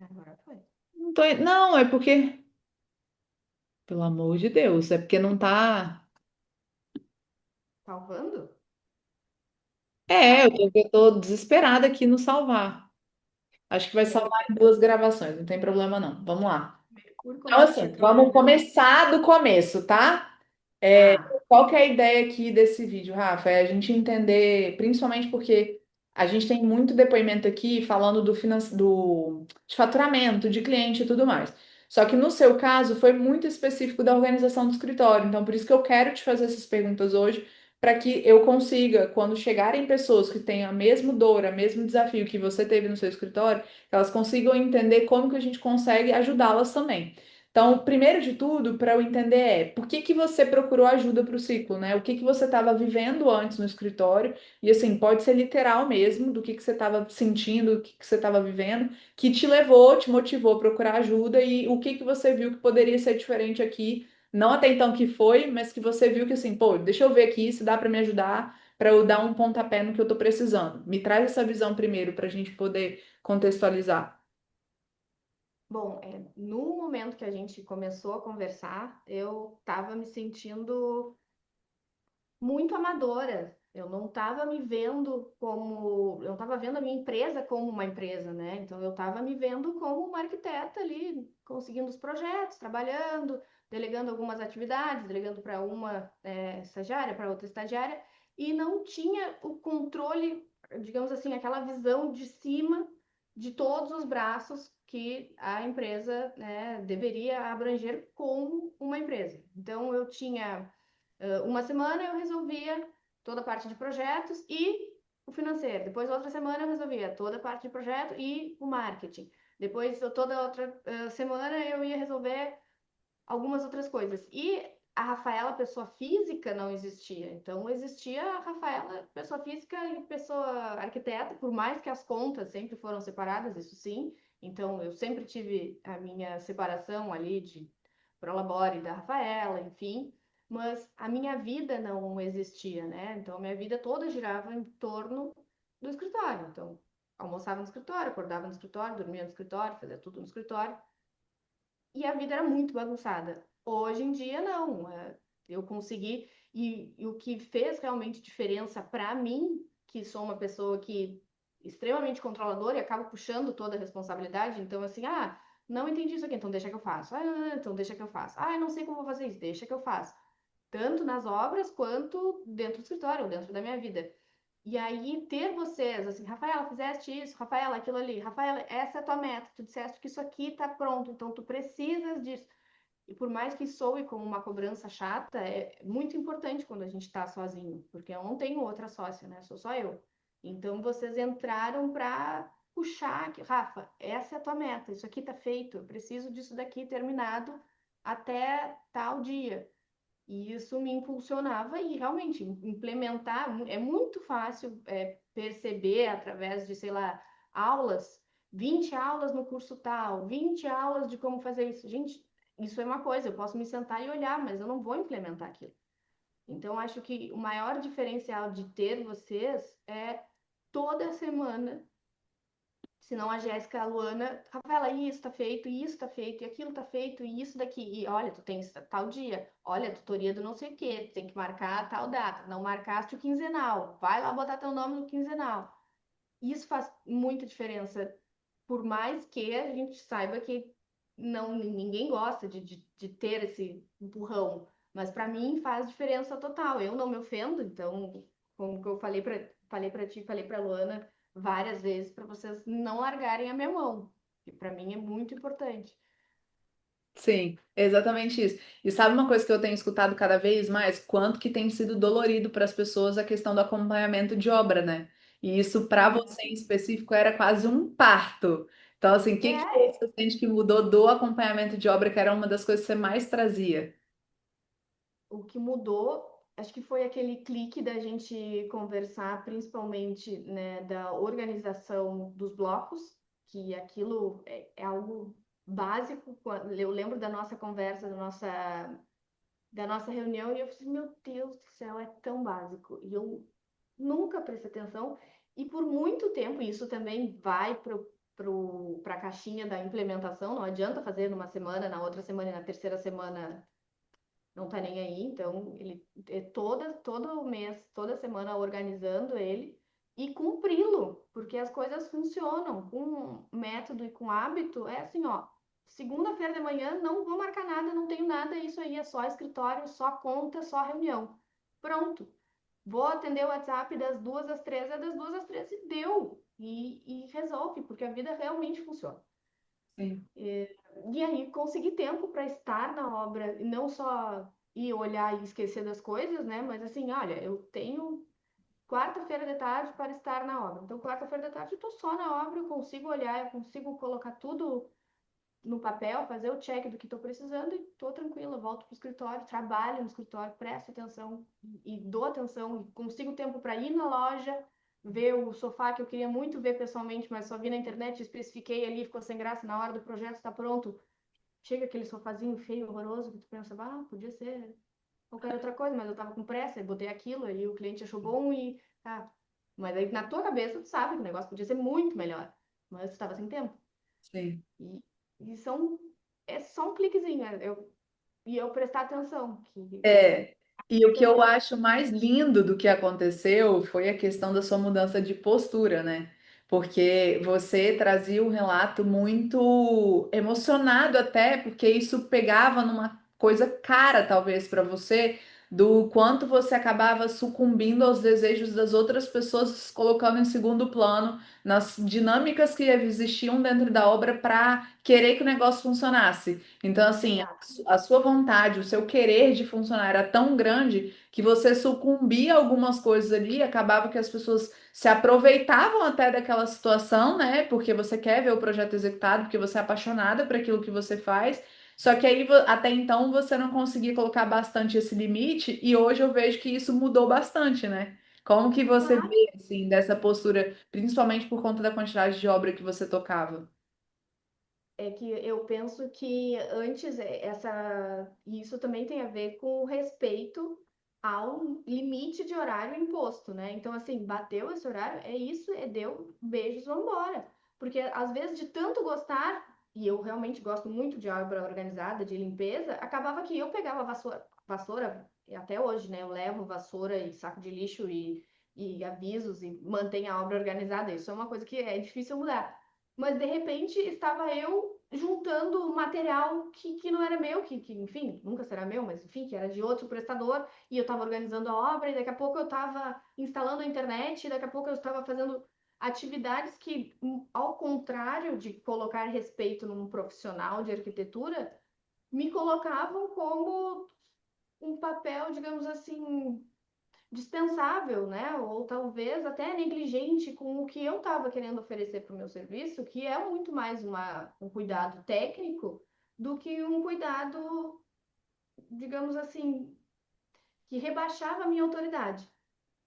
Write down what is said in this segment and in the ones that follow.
Agora foi. Não, é porque, pelo amor de Deus, é porque não tá. Salvando? É, Tá. eu tô desesperada aqui no salvar. Acho que vai Mer- salvar em duas gravações, não tem problema não. Vamos lá. Mercúrio Então, começa assim, vamos retrogradando. começar do começo, tá? Tá. Qual que é a ideia aqui desse vídeo, Rafa? É a gente entender, principalmente porque a gente tem muito depoimento aqui falando de faturamento, de cliente e tudo mais. Só que no seu caso foi muito específico da organização do escritório. Então, por isso que eu quero te fazer essas perguntas hoje, para que eu consiga, quando chegarem pessoas que têm a mesma dor, o mesmo desafio que você teve no seu escritório, que elas consigam entender como que a gente consegue ajudá-las também. Então, primeiro de tudo, para eu entender por que que você procurou ajuda para o ciclo, né? O que que você estava vivendo antes no escritório, e assim, pode ser literal mesmo, do que você estava sentindo, o que que você estava vivendo, que te levou, te motivou a procurar ajuda, e o que que você viu que poderia ser diferente aqui, não até então que foi, mas que você viu que assim, pô, deixa eu ver aqui se dá para me ajudar, para eu dar um pontapé no que eu estou precisando. Me traz essa visão primeiro para a gente poder contextualizar. Bom, no momento que a gente começou a conversar, eu estava me sentindo muito amadora. Eu não estava me vendo como, eu não estava vendo a minha empresa como uma empresa, né? Então eu estava me vendo como uma arquiteta ali, conseguindo os projetos, trabalhando, delegando algumas atividades, delegando para uma estagiária, para outra estagiária, e não tinha o controle, digamos assim, aquela visão de cima de todos os braços que a empresa, né, deveria abranger como uma empresa. Então eu tinha uma semana eu resolvia toda a parte de projetos e o financeiro. Depois, outra semana, eu resolvia toda a parte de projeto e o marketing. Depois, toda outra semana, eu ia resolver algumas outras coisas. E a Rafaela, pessoa física, não existia. Então, existia a Rafaela, pessoa física e pessoa arquiteta, por mais que as contas sempre foram separadas, isso sim. Então, eu sempre tive a minha separação ali de Prolabore da Rafaela, enfim. Mas a minha vida não existia, né? Então, a minha vida toda girava em torno do escritório. Então, almoçava no escritório, acordava no escritório, dormia no escritório, fazia tudo no escritório e a vida era muito bagunçada. Hoje em dia, não. Eu consegui. E o que fez realmente diferença para mim, que sou uma pessoa que extremamente controladora e acabo puxando toda a responsabilidade, então, assim, não entendi isso aqui, então deixa que eu faço. Então deixa que eu faço. Não sei como vou fazer isso, deixa que eu faço. Tanto nas obras quanto dentro do escritório, ou dentro da minha vida. E aí, ter vocês, assim, Rafaela, fizeste isso, Rafaela, aquilo ali, Rafaela, essa é a tua meta, tu disseste que isso aqui tá pronto, então tu precisas disso. E por mais que soe como uma cobrança chata, é muito importante quando a gente está sozinho, porque eu não tenho outra sócia, né? Sou só eu. Então vocês entraram para puxar, Rafa, essa é a tua meta, isso aqui tá feito, eu preciso disso daqui terminado até tal dia. E isso me impulsionava e realmente implementar é muito fácil perceber através de, sei lá, aulas, 20 aulas no curso tal, 20 aulas de como fazer isso. Gente, isso é uma coisa, eu posso me sentar e olhar, mas eu não vou implementar aquilo. Então, acho que o maior diferencial de ter vocês é toda semana. Senão a Jéssica, a Luana, Rafaela, isso tá feito, isso tá feito, e aquilo tá feito, e isso daqui. E olha, tu tem tal dia, olha, tutoria do não sei o quê, tu tem que marcar tal data. Não marcaste o quinzenal, vai lá botar teu nome no quinzenal. Isso faz muita diferença, por mais que a gente saiba que não ninguém gosta de ter esse empurrão. Mas para mim faz diferença total. Eu não me ofendo, então, como que eu falei para ti, falei para Luana várias vezes para vocês não largarem a minha mão, que para mim é muito importante. Sim, exatamente isso. E sabe uma coisa que eu tenho escutado cada vez mais? Quanto que tem sido dolorido para as pessoas a questão do acompanhamento de obra, né? E isso para você em Uhum. específico era quase um parto. Então, assim, o que que É, você sente que mudou do acompanhamento de obra, que era uma das coisas que você mais trazia? o que mudou, acho que foi aquele clique da gente conversar, principalmente, né, da organização dos blocos, que aquilo é algo básico. Eu lembro da nossa conversa, da nossa reunião, e eu falei, meu Deus do céu, é tão básico. E eu nunca prestei atenção, e por muito tempo, isso também vai para a caixinha da implementação, não adianta fazer numa semana, na outra semana e na terceira semana não tá nem aí, então ele é todo mês, toda semana organizando ele e cumpri-lo, porque as coisas funcionam com método e com hábito, é assim, ó, segunda-feira de manhã não vou marcar nada, não tenho nada, isso aí é só escritório, só conta, só reunião. Pronto. Vou atender o WhatsApp das 2 às 3, é das 2 às 3 e deu. E resolve, porque a vida realmente funciona. Sim. E aí consegui tempo para estar na obra, e não só ir olhar e esquecer das coisas, né? Mas assim, olha, eu tenho quarta-feira de tarde para estar na obra. Então, quarta-feira de tarde eu estou só na obra, eu consigo olhar, eu consigo colocar tudo no papel, fazer o check do que estou precisando e estou tranquila, volto para o escritório, trabalho no escritório, presto atenção e dou atenção, e consigo tempo para ir na loja, ver o sofá que eu queria muito ver pessoalmente, mas só vi na internet, especifiquei ali, ficou sem graça, na hora do projeto está pronto. Chega aquele sofazinho feio, horroroso, que tu pensa, ah, podia ser qualquer outra coisa, mas eu tava com pressa, e botei aquilo, aí o cliente achou bom e tá. Mas aí na tua cabeça tu sabe que o negócio podia ser muito melhor, mas tu tava sem tempo. Sim. E, e é só um cliquezinho, e eu prestar atenção, que É, e o que eu entender. acho mais lindo do que aconteceu foi a questão da sua mudança de postura, né? Porque você trazia um relato muito emocionado até, porque isso pegava numa coisa cara, talvez, para você, do quanto você acabava sucumbindo aos desejos das outras pessoas, se colocando em segundo plano nas dinâmicas que existiam dentro da obra para querer que o negócio funcionasse. Então, assim, Exato. a sua vontade, o seu querer de funcionar era tão grande que você sucumbia a algumas coisas ali, e acabava que as pessoas se aproveitavam até daquela situação, né? Porque você quer ver o projeto executado, porque você é apaixonada por aquilo que você faz. Só que aí, até então, você não conseguia colocar bastante esse limite, e hoje eu vejo que isso mudou bastante, né? Como que você Claro. vê, assim, dessa postura, principalmente por conta da quantidade de obra que você tocava? É que eu penso que antes e isso também tem a ver com o respeito ao limite de horário imposto, né? Então, assim, bateu esse horário, é isso, deu, beijos, vamos embora. Porque às vezes de tanto gostar, e eu realmente gosto muito de obra organizada, de limpeza, acabava que eu pegava vassoura, e até hoje, né? Eu levo vassoura e saco de lixo e avisos e mantenho a obra organizada. Isso é uma coisa que é difícil mudar, mas de repente estava eu juntando material que não era meu, enfim, nunca será meu, mas enfim, que era de outro prestador, e eu estava organizando a obra, e daqui a pouco eu estava instalando a internet, e daqui a pouco eu estava fazendo atividades que, ao contrário de colocar respeito num profissional de arquitetura, me colocavam como um papel, digamos assim, dispensável, né? Ou talvez até negligente com o que eu estava querendo oferecer para o meu serviço, que é muito mais um cuidado técnico do que um cuidado, digamos assim, que rebaixava a minha autoridade.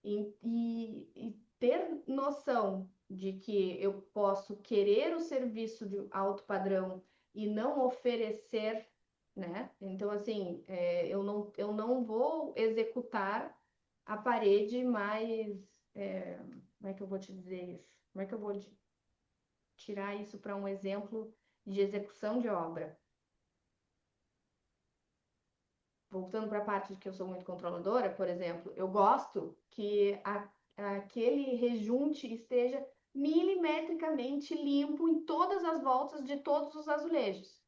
E ter noção de que eu posso querer o serviço de alto padrão e não oferecer, né? Então, assim, eu não vou executar a parede mais. Como é que eu vou te dizer isso? Como é que eu vou tirar isso para um exemplo de execução de obra? Voltando para a parte de que eu sou muito controladora, por exemplo, eu gosto que aquele rejunte esteja milimetricamente limpo em todas as voltas de todos os azulejos.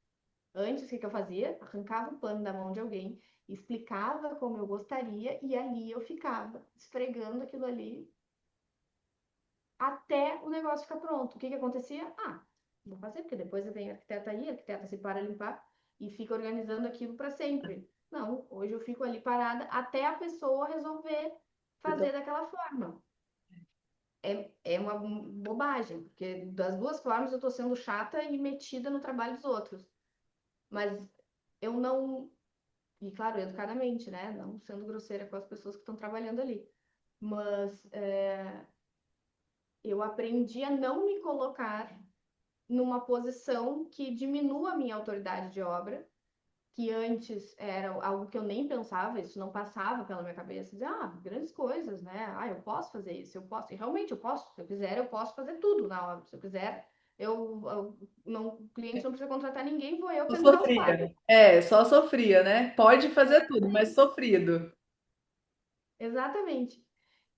Antes, o que eu fazia? Arrancava o pano da mão de alguém, explicava como eu gostaria e ali eu ficava esfregando aquilo ali até o negócio ficar pronto. O que acontecia? Ah, vou fazer, porque depois vem a arquiteta aí, a arquiteta se para limpar e fica organizando aquilo para sempre. Não, hoje eu fico ali parada até a pessoa resolver fazer daquela forma. É uma bobagem, porque das duas formas eu estou sendo chata e metida no trabalho dos outros. Mas eu não, e claro, educadamente, né? Não sendo grosseira com as pessoas que estão trabalhando ali. Mas eu aprendi a não me colocar numa posição que diminua a minha autoridade de obra, que antes era algo que eu nem pensava, isso não passava pela minha cabeça, dizer, grandes coisas, né? Eu posso fazer isso, eu posso, e realmente eu posso, se eu quiser, eu posso fazer tudo na obra, se eu quiser, O cliente não precisa contratar ninguém, vou eu Só pendurar os quadros. sofria. É, só sofria, né? Pode fazer tudo, mas Exatamente. sofrido. Exatamente.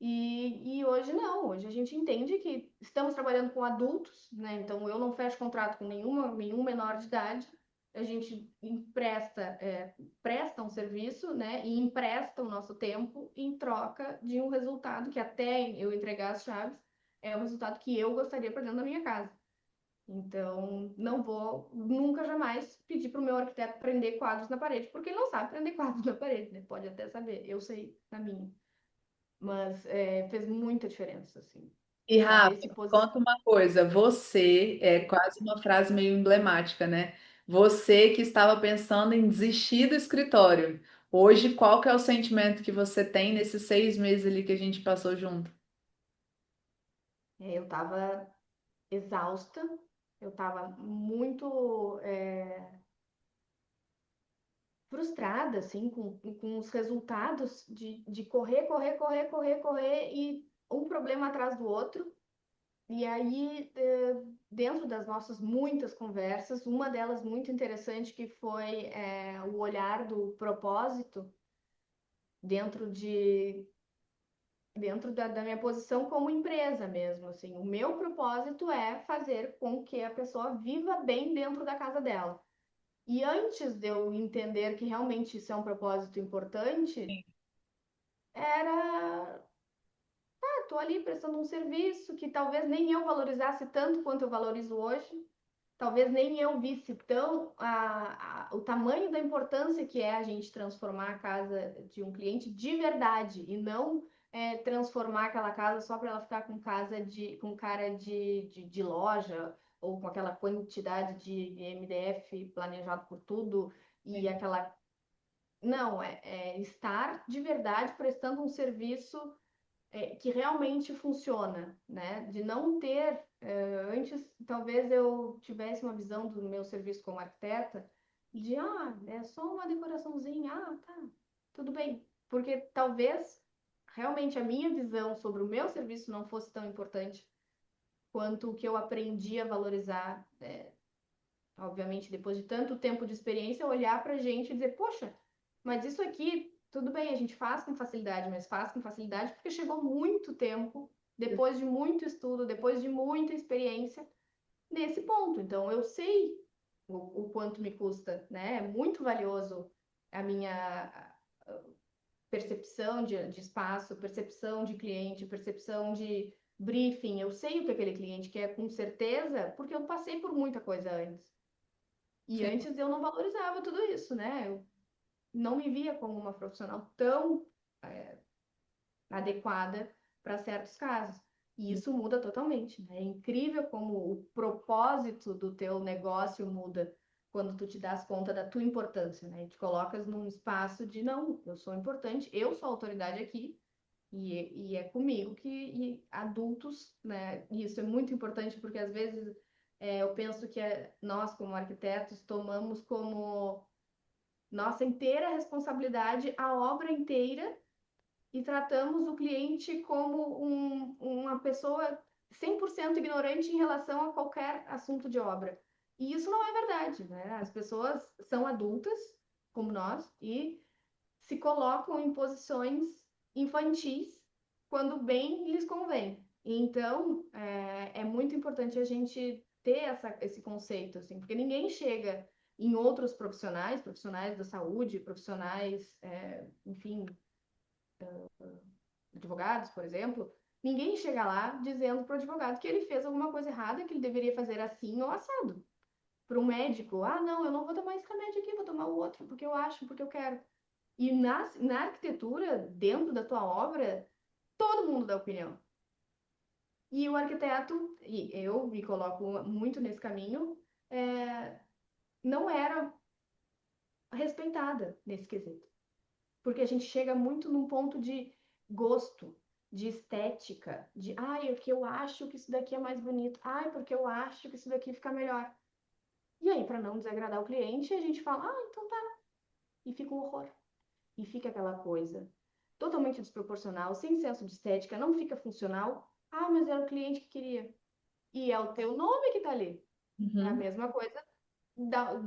E hoje não, hoje a gente entende que estamos trabalhando com adultos, né? Então eu não fecho contrato com nenhum menor de idade. A gente presta um serviço, né? E empresta o nosso tempo em troca de um resultado que até eu entregar as chaves é o resultado que eu gostaria para dentro da minha casa. Então, não vou nunca jamais pedir para o meu arquiteto prender quadros na parede, porque ele não sabe prender quadros na parede, né? Pode até saber, eu sei na minha. Mas fez muita diferença, assim. E Saber Rafa, se posicionar. conta uma coisa, você é quase uma frase meio emblemática, né? Você que estava pensando em desistir do escritório. Hoje, qual que é o sentimento que você tem nesses 6 meses ali que a gente passou junto? Eu estava exausta, eu estava muito frustrada, assim, com os resultados de correr, correr, correr, correr, correr e um problema atrás do outro. E aí, dentro das nossas muitas conversas, uma delas muito interessante que foi o olhar do propósito dentro da minha posição como empresa mesmo, assim, o meu propósito é fazer com que a pessoa viva bem dentro da casa dela. E antes de eu entender que realmente isso é um propósito importante, era, tô ali prestando um serviço que talvez nem eu valorizasse tanto quanto eu valorizo hoje. Talvez nem eu visse tão o tamanho da importância que é a gente transformar a casa de um cliente de verdade e não transformar aquela casa só para ela ficar com cara de loja ou com aquela quantidade de MDF planejado por tudo e Sim. aquela. Não, é estar de verdade prestando um serviço que realmente funciona, né? De não ter. Antes, talvez eu tivesse uma visão do meu serviço como arquiteta de, é só uma decoraçãozinha, tá, tudo bem. Porque talvez realmente a minha visão sobre o meu serviço não fosse tão importante quanto o que eu aprendi a valorizar, obviamente, depois de tanto tempo de experiência, olhar para a gente e dizer, poxa, mas isso aqui, tudo bem, a gente faz com facilidade, mas faz com facilidade porque chegou muito tempo, depois de muito estudo, depois de muita experiência, nesse ponto. Então, eu sei o quanto me custa, né? É muito valioso a minha percepção de espaço, percepção de cliente, percepção de briefing. Eu sei o que aquele cliente quer com certeza, porque eu passei por muita coisa antes. E Sim. antes eu não valorizava tudo isso, né? Eu não me via como uma profissional tão adequada para certos casos. E isso muda totalmente, né? É incrível como o propósito do teu negócio muda quando tu te das conta da tua importância, né? E te colocas num espaço de não, eu sou importante, eu sou autoridade aqui e é comigo que adultos, né? E isso é muito importante porque às vezes eu penso que nós como arquitetos tomamos como nossa inteira responsabilidade a obra inteira e tratamos o cliente como uma pessoa 100% ignorante em relação a qualquer assunto de obra. E isso não é verdade, né? As pessoas são adultas, como nós, e se colocam em posições infantis quando bem lhes convém. Então, é muito importante a gente ter esse conceito, assim, porque ninguém chega em outros profissionais, profissionais da saúde, profissionais, enfim, advogados, por exemplo, ninguém chega lá dizendo para o advogado que ele fez alguma coisa errada, que ele deveria fazer assim ou assado. Para um médico, não, eu não vou tomar esse remédio aqui, vou tomar o outro, porque eu acho, porque eu quero. E na arquitetura, dentro da tua obra, todo mundo dá opinião. E o arquiteto, e eu me coloco muito nesse caminho, não era respeitada nesse quesito. Porque a gente chega muito num ponto de gosto, de estética, de porque eu acho que isso daqui é mais bonito, porque eu acho que isso daqui fica melhor. E aí, para não desagradar o cliente, a gente fala, então tá. E fica um horror. E fica aquela coisa totalmente desproporcional, sem senso de estética, não fica funcional. Mas era o cliente que queria. E é o teu nome que tá ali. É a Uhum. mesma coisa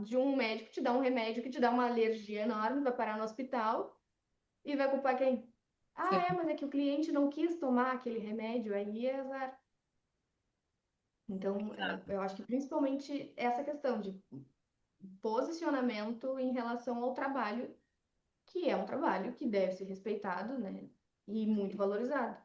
de um médico te dar um remédio que te dá uma alergia enorme, vai parar no hospital e vai culpar quem? Ah, é, Sim. mas é que o cliente não quis tomar aquele remédio, aí é azar. Então, eu acho que principalmente essa questão de posicionamento em relação ao trabalho, que é um trabalho que deve ser respeitado, né? E muito valorizado.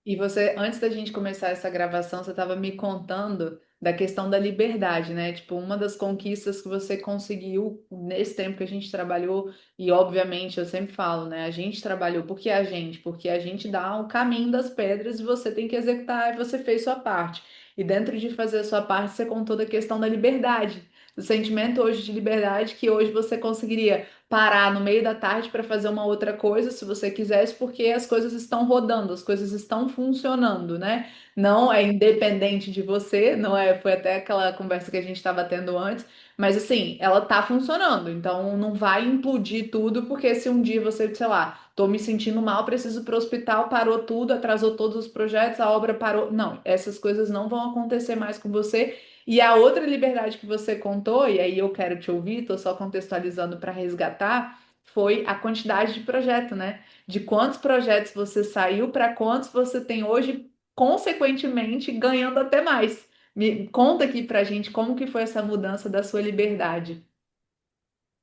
E você, antes da gente começar essa gravação, você estava me contando da questão da liberdade, né? Tipo, uma das conquistas que você conseguiu nesse tempo que a gente trabalhou, e obviamente eu sempre falo, né? A gente trabalhou, por que a gente? Porque a gente dá o caminho das pedras e você tem que executar, e você fez sua parte. E dentro de fazer a sua parte, você contou da questão da liberdade, do sentimento hoje de liberdade que hoje você conseguiria parar no meio da tarde para fazer uma outra coisa, se você quisesse, porque as coisas estão rodando, as coisas estão funcionando, né? Não é independente de você, não é? Foi até aquela conversa que a gente estava tendo antes, mas assim, ela tá funcionando, então não vai implodir tudo, porque se um dia você, sei lá, tô me sentindo mal, preciso ir para o hospital, parou tudo, atrasou todos os projetos, a obra parou. Não, essas coisas não vão acontecer mais com você. E a outra liberdade que você contou, e aí eu quero te ouvir, estou só contextualizando para resgatar, foi a quantidade de projeto, né? De quantos projetos você saiu para quantos você tem hoje, consequentemente ganhando até mais. Me conta aqui pra gente como que foi essa mudança da sua liberdade.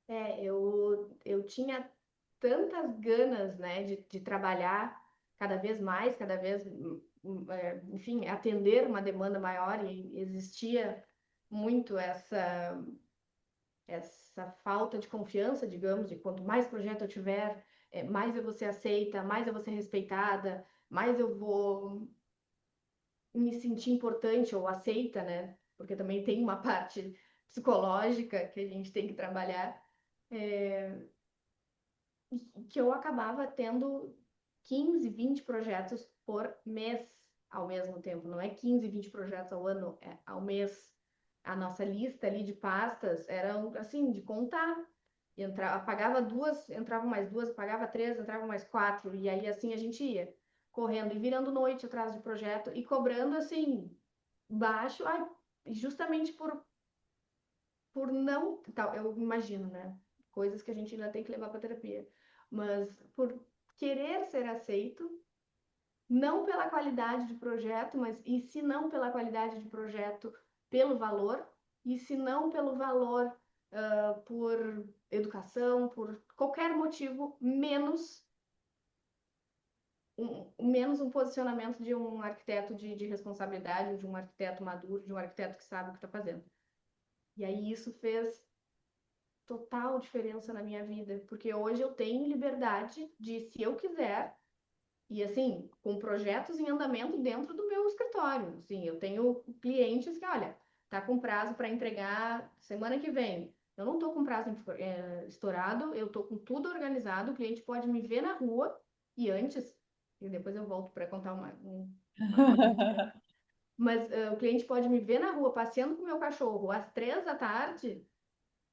Eu tinha tantas ganas, né, de trabalhar cada vez mais, cada vez, enfim, atender uma demanda maior e existia muito essa falta de confiança, digamos, de quanto mais projeto eu tiver, mais eu vou ser aceita, mais eu vou ser respeitada, mais eu vou me sentir importante ou aceita, né? Porque também tem uma parte psicológica que a gente tem que trabalhar, que eu acabava tendo 15, 20 projetos por mês ao mesmo tempo. Não é 15, 20 projetos ao ano, é ao mês. A nossa lista ali de pastas era assim, de contar. Apagava duas, entravam mais duas, apagava três, entravam mais quatro. E aí assim a gente ia correndo e virando noite atrás de projeto e cobrando assim baixo, ai, justamente por não, tal, eu imagino, né? Coisas que a gente ainda tem que levar para terapia, mas por querer ser aceito, não pela qualidade de projeto, mas e se não pela qualidade de projeto, pelo valor, e se não pelo valor, por educação, por qualquer motivo, menos um posicionamento de um arquiteto de responsabilidade, de um arquiteto maduro, de um arquiteto que sabe o que está fazendo. E aí isso fez total diferença na minha vida, porque hoje eu tenho liberdade de, se eu quiser, e assim, com projetos em andamento dentro do meu escritório. Assim, eu tenho clientes que, olha, tá com prazo para entregar semana que vem. Eu não tô com prazo estourado, eu tô com tudo organizado, o cliente pode me ver na rua e antes, e depois eu volto para contar uma coisa muito legal. Mas o cliente pode me ver na rua passeando com o meu cachorro às 3 da tarde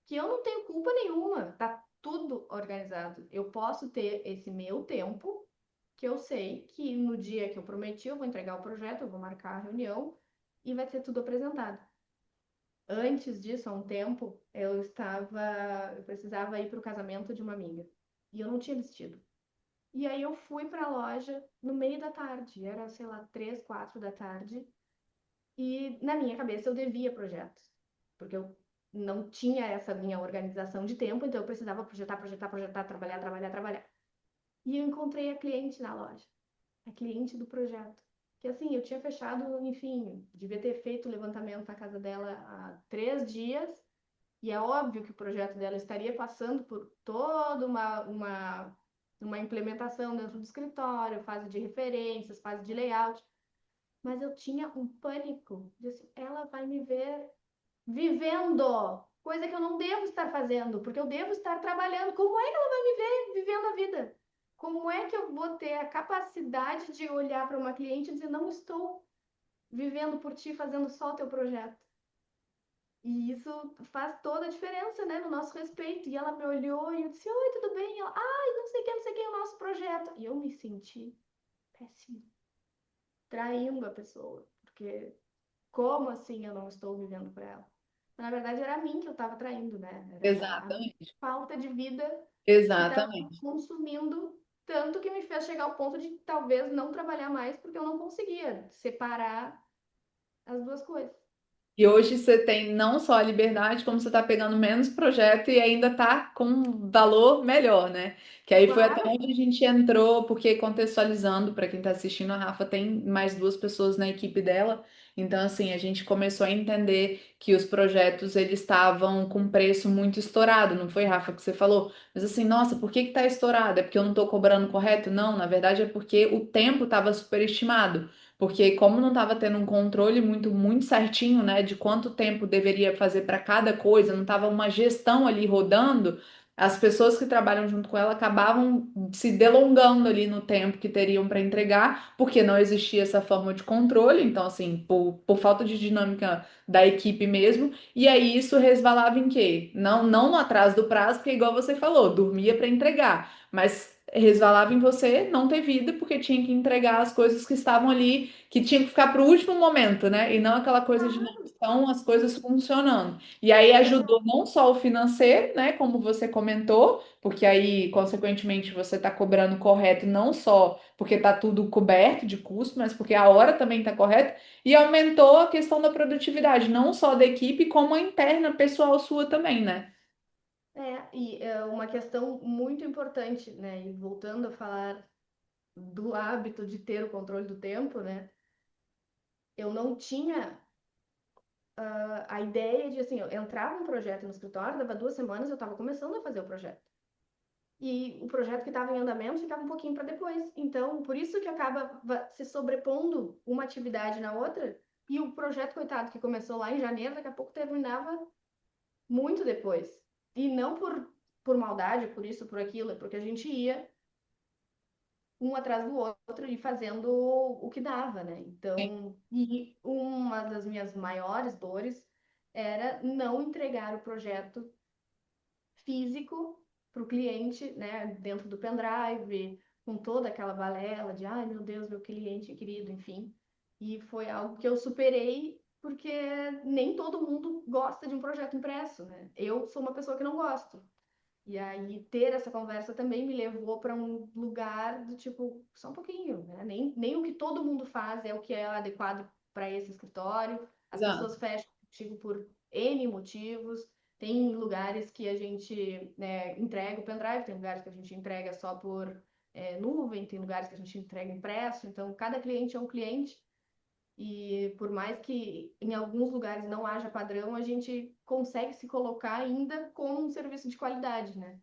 que eu não tenho culpa nenhuma, tá tudo organizado. Eu posso ter esse meu tempo, que eu sei que no dia que eu prometi, eu vou entregar o projeto, eu vou marcar a reunião e vai ser tudo apresentado. Antes disso, há um tempo, eu precisava ir para o casamento de uma amiga e eu não tinha vestido. E aí eu fui para a loja no meio da tarde, era, sei lá, 3, 4 da tarde, e na minha cabeça eu devia projetos, porque eu não tinha essa minha organização de tempo, então eu precisava projetar, projetar, projetar, trabalhar, trabalhar, trabalhar. E eu encontrei a cliente na loja, a cliente do projeto. Que assim, eu tinha fechado, enfim, devia ter feito o levantamento na casa dela há 3 dias, e é óbvio que o projeto dela estaria passando por toda uma implementação dentro do escritório, fase de referências, fase de layout. Mas eu tinha um pânico de assim, ela vai me ver vivendo, coisa que eu não devo estar fazendo, porque eu devo estar trabalhando. Como é que ela vai me ver vivendo a vida? Como é que eu vou ter a capacidade de olhar para uma cliente e dizer, não estou vivendo por ti, fazendo só o teu projeto? E isso faz toda a diferença, né, no nosso respeito. E ela me olhou e eu disse, oi, tudo bem? E ela, ai, não sei o que, é o nosso projeto. E eu me senti péssimo, traindo a pessoa, porque como assim eu não estou vivendo para ela? Na verdade, era a mim que eu estava traindo, né? Era a minha Exatamente. falta de vida que estava Exatamente. consumindo tanto que me fez chegar ao ponto de talvez não trabalhar mais, porque eu não conseguia separar as duas coisas. E hoje você tem não só a liberdade, como você está pegando menos projeto e ainda está com um valor melhor, né? Que aí foi até Claro, onde a gente entrou, porque contextualizando, para quem está assistindo, a Rafa tem mais duas pessoas na equipe dela. Então, assim, a gente começou a entender que os projetos eles estavam com preço muito estourado, não foi, Rafa, que você falou? Mas assim, nossa, por que que tá estourado? É porque eu não estou cobrando correto? Não, na verdade é porque o tempo estava superestimado. Porque como não estava tendo um controle muito certinho, né, de quanto tempo deveria fazer para cada coisa, não estava uma gestão ali rodando, as pessoas que trabalham junto com ela acabavam se delongando ali no tempo que teriam para entregar, porque não existia essa forma de controle, então assim, por falta de dinâmica da equipe mesmo, e aí isso resvalava em quê? Não no atraso do prazo, porque igual você falou, dormia para entregar, mas resvalava em você não ter vida, porque tinha que entregar as coisas que estavam ali, que tinha que ficar para o último momento, né? E não aquela coisa de não claro, estão as coisas funcionando. E aí ajudou exato. não só o financeiro, né? Como você comentou, porque aí, consequentemente, você está cobrando correto, não só porque está tudo coberto de custo, mas porque a hora também está correta, e aumentou a questão da produtividade, não só da equipe, como a interna pessoal sua também, né? E é uma questão muito importante, né? E voltando a falar do hábito de ter o controle do tempo, né? Eu não tinha a ideia de, assim, eu entrava um projeto no escritório, dava 2 semanas, eu estava começando a fazer o projeto. E o projeto que estava em andamento ficava um pouquinho para depois. Então, por isso que acaba se sobrepondo uma atividade na outra. E o projeto, coitado, que começou lá em janeiro, daqui a pouco terminava muito depois. E não por maldade, por isso, por aquilo, é porque a gente ia um atrás do outro e fazendo o que dava, né? Então, e uma das minhas maiores dores era não entregar o projeto físico para o cliente, né, dentro do pendrive, com toda aquela balela de, ai meu Deus, meu cliente querido, enfim. E foi algo que eu superei porque nem todo mundo gosta de um projeto impresso, né? Eu sou uma pessoa que não gosto. E aí ter essa conversa também me levou para um lugar do tipo, só um pouquinho, né? Nem o que todo mundo faz é o que é adequado para esse escritório. As Exato. pessoas fecham contigo por N motivos. Tem lugares que a gente, né, entrega o pendrive, tem lugares que a gente entrega só por nuvem, tem lugares que a gente entrega impresso. Então, cada cliente é um cliente. E por mais que em alguns lugares não haja padrão, a gente consegue se colocar ainda como um serviço de qualidade, né?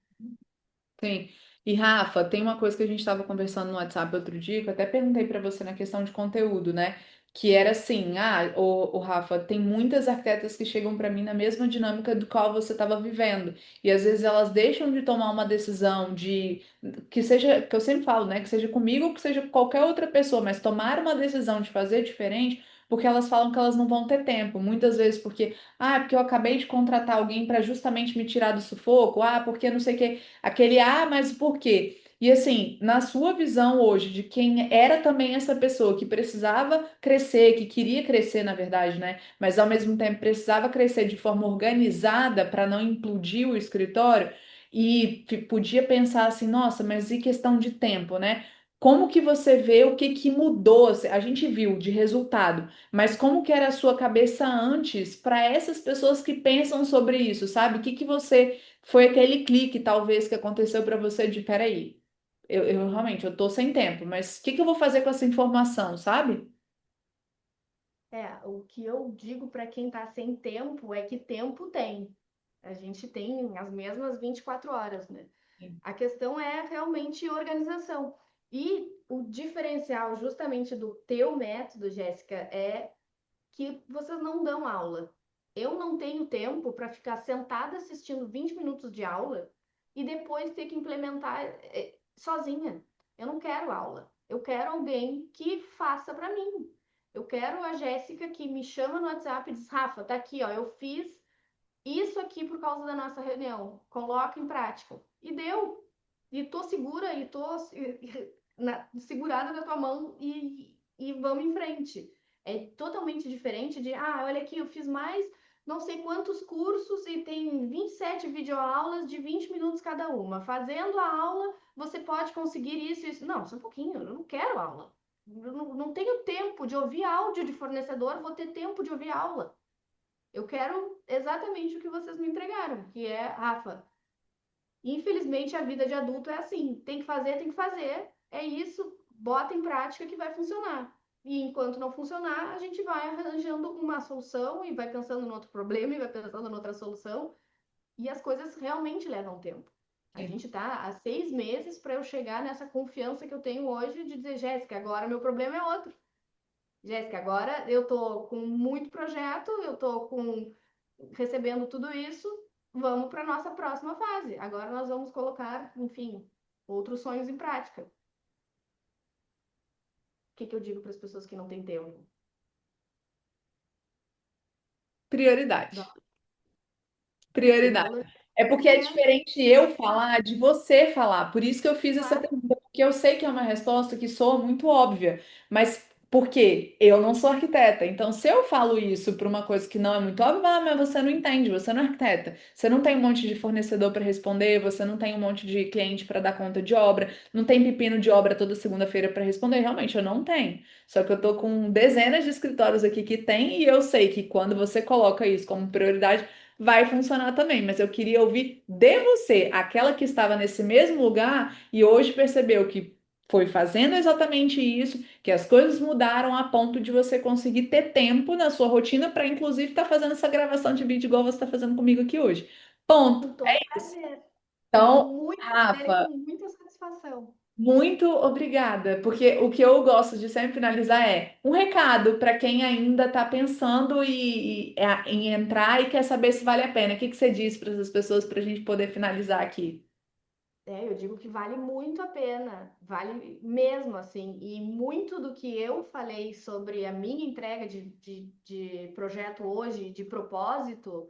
Sim. E Rafa, tem uma coisa que a gente estava conversando no WhatsApp outro dia, que eu até perguntei para você na questão de conteúdo, né? Que era assim, o Rafa, tem muitas arquitetas que chegam para mim na mesma dinâmica do qual você estava vivendo. E às vezes elas deixam de tomar uma decisão de que seja, que eu sempre falo, né? Que seja comigo ou que seja com qualquer outra pessoa, mas tomar uma decisão de fazer diferente, porque elas falam que elas não vão ter tempo. Muitas vezes porque, porque eu acabei de contratar alguém para justamente me tirar do sufoco, porque não sei o quê. Aquele, mas por quê? E assim, na sua visão hoje, de quem era também essa pessoa que precisava crescer, que queria crescer, na verdade, né? Mas ao mesmo tempo precisava crescer de forma organizada para não implodir o escritório e podia pensar assim, nossa, mas e questão de tempo, né? Como que você vê o que que mudou? A gente viu de resultado, mas como que era a sua cabeça antes para essas pessoas que pensam sobre isso, sabe? O que que você foi aquele clique, talvez, que aconteceu para você de, peraí, eu realmente, eu tô sem tempo, mas o que que eu vou fazer com essa informação, sabe? O que eu digo para quem está sem tempo é que tempo tem. A gente tem as mesmas 24 horas, né? Sim. A questão é realmente organização. E o diferencial justamente do teu método, Jéssica, é que vocês não dão aula. Eu não tenho tempo para ficar sentada assistindo 20 minutos de aula e depois ter que implementar sozinha. Eu não quero aula. Eu quero alguém que faça para mim. Eu quero a Jéssica que me chama no WhatsApp e diz: Rafa, tá aqui, ó, eu fiz isso aqui por causa da nossa reunião. Coloca em prática. E deu. E tô segura e tô segurada na tua mão e vamos em frente. É totalmente diferente de, olha aqui, eu fiz mais não sei quantos cursos e tem 27 videoaulas de 20 minutos cada uma. Fazendo a aula, você pode conseguir isso e isso. Não, só um pouquinho, eu não quero aula. Eu não tenho tempo de ouvir áudio de fornecedor, vou ter tempo de ouvir aula. Eu quero exatamente o que vocês me entregaram, que é, Rafa, infelizmente a vida de adulto é assim, tem que fazer, é isso, bota em prática que vai funcionar. E enquanto não funcionar, a gente vai arranjando uma solução e vai pensando no outro problema e vai pensando em outra solução. E as coisas realmente levam tempo. A Sim. gente tá há 6 meses para eu chegar nessa confiança que eu tenho hoje de dizer, Jéssica, agora meu problema é outro. Jéssica, agora eu tô com muito projeto, eu tô com recebendo tudo isso, vamos para nossa próxima fase. Agora nós vamos colocar, enfim, outros sonhos em prática. O que eu digo para as pessoas que não têm tempo? Prioridade. Não, tem que Prioridade. valorizar É o porque é momento. diferente eu falar de você falar. Por isso que eu fiz essa Claro, pergunta, porque eu sei que é uma resposta que soa muito óbvia, mas por quê? Eu não sou arquiteta. Então, se eu falo isso para uma coisa que não é muito óbvia, mas você não entende, você não é arquiteta. Você não tem um monte de fornecedor para responder, você não tem um monte de cliente para dar conta de obra, não tem pepino de obra toda segunda-feira para responder. Realmente, eu não tenho. Só que eu tô com dezenas de escritórios aqui que tem e eu sei que quando você coloca isso como prioridade, vai funcionar também, mas eu queria ouvir de você, aquela que estava nesse mesmo lugar e hoje percebeu que foi fazendo exatamente isso, que as coisas mudaram a ponto de você conseguir ter tempo na sua rotina para, inclusive, estar fazendo essa gravação de vídeo igual você está fazendo comigo aqui hoje. Ponto. com É todo isso. prazer. Com Então, muito prazer e Rafa, com muita satisfação. muito obrigada, porque o que eu gosto de sempre finalizar é um recado para quem ainda está pensando em entrar e quer saber se vale a pena. O que que você diz para essas pessoas para a gente poder finalizar aqui? Eu digo que vale muito a pena, vale mesmo assim. E muito do que eu falei sobre a minha entrega de projeto hoje, de propósito,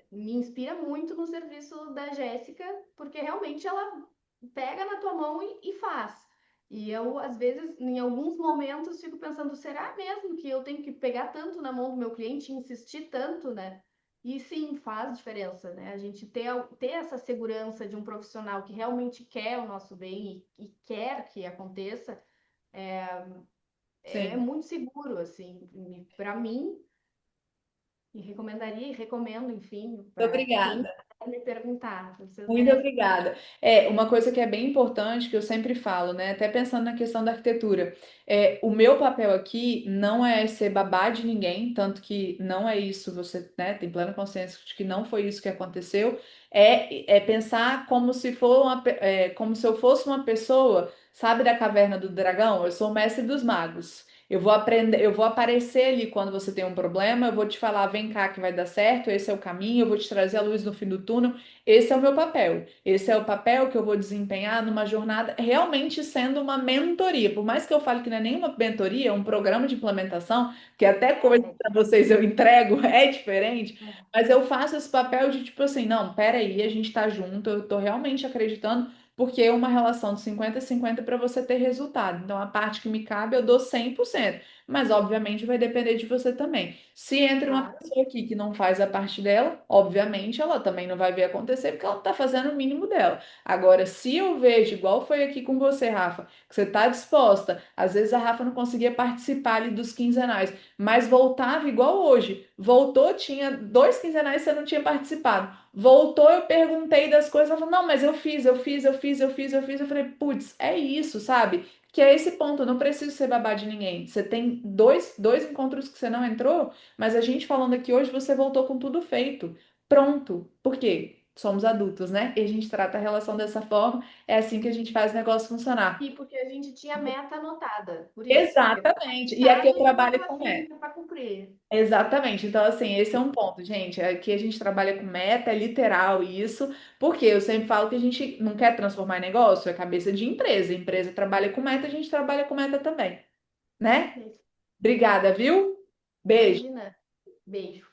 me inspira muito no serviço da Jéssica, porque realmente ela pega na tua mão e faz. E eu, às vezes, em alguns momentos, fico pensando, será mesmo que eu tenho que pegar tanto na mão do meu cliente e insistir tanto, né? E sim, faz diferença, né? A gente ter essa segurança de um profissional que realmente quer o nosso bem e quer que aconteça, é Sim. muito seguro, assim, para mim, e recomendaria e recomendo, enfim, Muito para quem obrigada. me perguntar. Vocês Muito merecem. obrigada. É, uma coisa que é bem importante, que eu sempre falo, né? Até pensando na questão da arquitetura, o meu papel aqui não é ser babá de ninguém, tanto que não é isso, você, né, tem plena consciência de que não foi isso que aconteceu. É pensar como se for como se eu fosse uma pessoa, sabe, da caverna do dragão? Eu sou o mestre dos magos. Eu vou aprender, eu vou aparecer ali quando você tem um problema, eu vou te falar, vem cá que vai dar certo, esse é o caminho, eu vou te trazer a luz no fim do túnel. Esse é o meu papel. Esse é o papel que eu vou desempenhar numa jornada realmente sendo uma mentoria. Por mais que eu fale que não é nenhuma mentoria, é um programa de implementação, que até coisa É, para vocês eu entrego é diferente, é, mas eu faço esse papel de tipo assim, não, peraí, a gente tá junto, eu tô realmente acreditando, porque é uma relação de 50-50 para você ter resultado. Então, a parte que me cabe, eu dou 100%. Mas, obviamente, vai depender de você também. Se entra uma claro, pessoa aqui que não faz a parte dela, obviamente ela também não vai ver acontecer porque ela não está fazendo o mínimo dela. Agora, se eu vejo, igual foi aqui com você, Rafa, que você está disposta, às vezes a Rafa não conseguia participar ali dos quinzenais, mas voltava igual hoje. Voltou, tinha 2 quinzenais que você não tinha participado. Voltou, eu perguntei das coisas, ela falou, não, mas eu fiz, eu fiz, eu fiz, eu fiz, eu fiz. Eu falei, putz, é isso, sabe? Que é esse ponto, eu não preciso ser babá de ninguém. Você tem dois encontros que você não entrou, mas a gente falando aqui hoje, você voltou com tudo feito. Pronto. Por quê? Somos adultos, né? E a gente trata a relação dessa forma. É assim que a gente faz o negócio funcionar. e porque a gente tinha meta anotada, por isso, porque Exatamente. E aqui eu prazo trabalho para com meta. frente para cumprir. Exatamente. Então, assim, esse é um ponto, gente. Aqui a gente trabalha com meta, é literal isso, porque eu sempre falo que a gente não quer transformar em negócio, é cabeça de empresa. Empresa trabalha com meta, a gente trabalha com meta também, né? Obrigada, viu? Beijo. Imagina, beijo.